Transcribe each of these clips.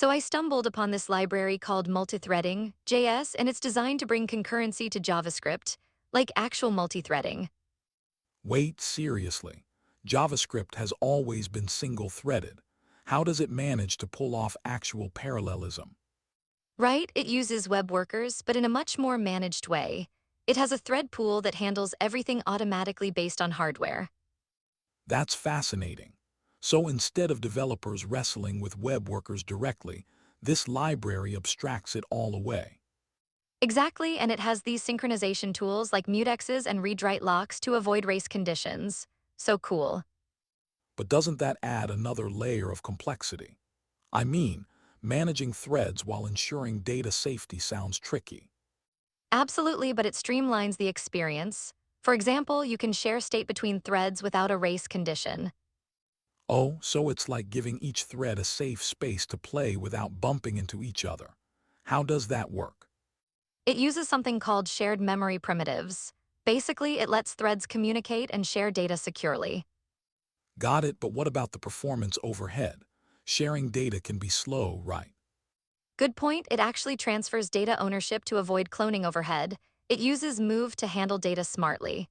So I stumbled upon this library called multithreading, JS, and it's designed to bring concurrency to JavaScript, like actual multithreading. Wait, seriously. JavaScript has always been single-threaded. How does it manage to pull off actual parallelism? Right? It uses web workers, but in a much more managed way. It has a thread pool that handles everything automatically based on hardware. That's fascinating. So instead of developers wrestling with web workers directly, this library abstracts it all away. Exactly, and it has these synchronization tools like mutexes and read-write locks to avoid race conditions. So cool. But doesn't that add another layer of complexity? I mean, managing threads while ensuring data safety sounds tricky. Absolutely, but it streamlines the experience. For example, you can share state between threads without a race condition. Oh, so it's like giving each thread a safe space to play without bumping into each other. How does that work? It uses something called shared memory primitives. Basically, it lets threads communicate and share data securely. Got it, but what about the performance overhead? Sharing data can be slow, right? Good point, it actually transfers data ownership to avoid cloning overhead. It uses move to handle data smartly.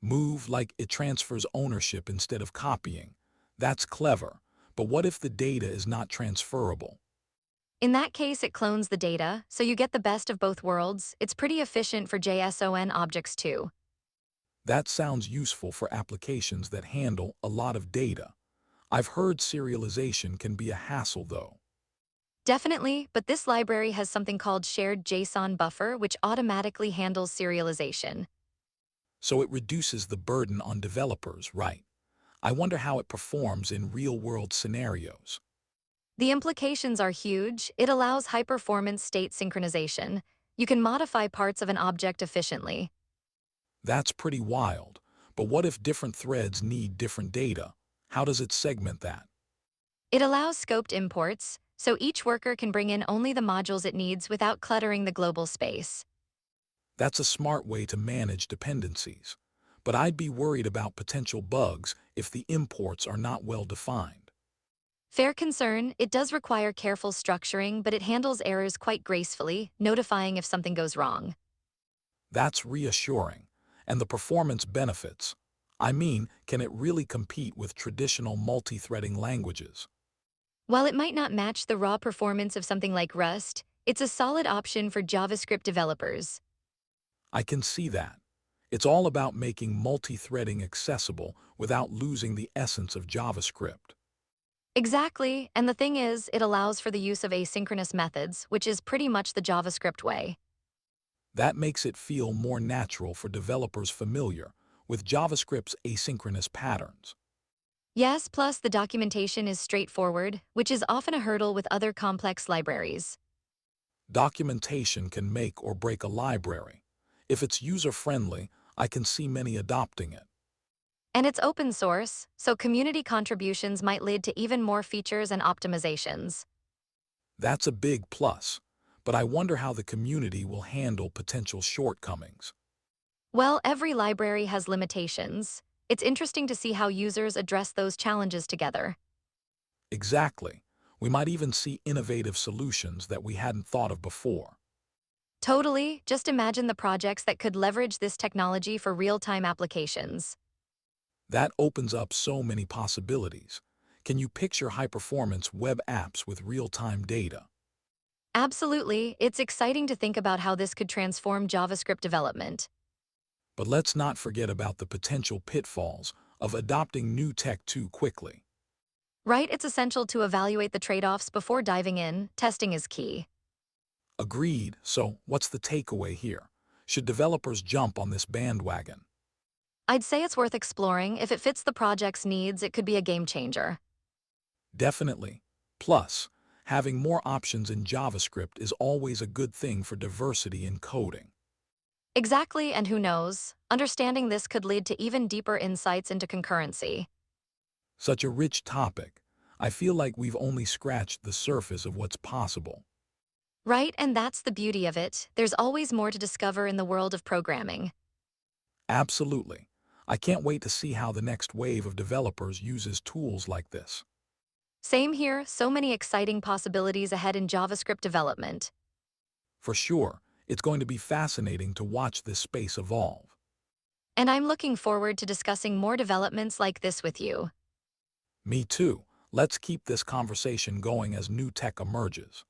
Move like it transfers ownership instead of copying. That's clever, but what if the data is not transferable? In that case, it clones the data, so you get the best of both worlds. It's pretty efficient for JSON objects too. That sounds useful for applications that handle a lot of data. I've heard serialization can be a hassle though. Definitely, but this library has something called shared JSON buffer, which automatically handles serialization. So it reduces the burden on developers, right? I wonder how it performs in real-world scenarios. The implications are huge. It allows high-performance state synchronization. You can modify parts of an object efficiently. That's pretty wild. But what if different threads need different data? How does it segment that? It allows scoped imports, so each worker can bring in only the modules it needs without cluttering the global space. That's a smart way to manage dependencies. But I'd be worried about potential bugs if the imports are not well defined. Fair concern, it does require careful structuring, but it handles errors quite gracefully, notifying if something goes wrong. That's reassuring. And the performance benefits. I mean, can it really compete with traditional multi-threading languages? While it might not match the raw performance of something like Rust, it's a solid option for JavaScript developers. I can see that. It's all about making multi-threading accessible without losing the essence of JavaScript. Exactly, and the thing is, it allows for the use of asynchronous methods, which is pretty much the JavaScript way. That makes it feel more natural for developers familiar with JavaScript's asynchronous patterns. Yes, plus the documentation is straightforward, which is often a hurdle with other complex libraries. Documentation can make or break a library. If it's user-friendly, I can see many adopting it. And it's open source, so community contributions might lead to even more features and optimizations. That's a big plus, but I wonder how the community will handle potential shortcomings. Well, every library has limitations. It's interesting to see how users address those challenges together. Exactly. We might even see innovative solutions that we hadn't thought of before. Totally, just imagine the projects that could leverage this technology for real-time applications. That opens up so many possibilities. Can you picture high-performance web apps with real-time data? Absolutely, it's exciting to think about how this could transform JavaScript development. But let's not forget about the potential pitfalls of adopting new tech too quickly. Right, it's essential to evaluate the trade-offs before diving in. Testing is key. Agreed, so what's the takeaway here? Should developers jump on this bandwagon? I'd say it's worth exploring. If it fits the project's needs, it could be a game changer. Definitely. Plus, having more options in JavaScript is always a good thing for diversity in coding. Exactly, and who knows? Understanding this could lead to even deeper insights into concurrency. Such a rich topic. I feel like we've only scratched the surface of what's possible. Right, and that's the beauty of it. There's always more to discover in the world of programming. Absolutely. I can't wait to see how the next wave of developers uses tools like this. Same here, so many exciting possibilities ahead in JavaScript development. For sure, it's going to be fascinating to watch this space evolve. And I'm looking forward to discussing more developments like this with you. Me too. Let's keep this conversation going as new tech emerges.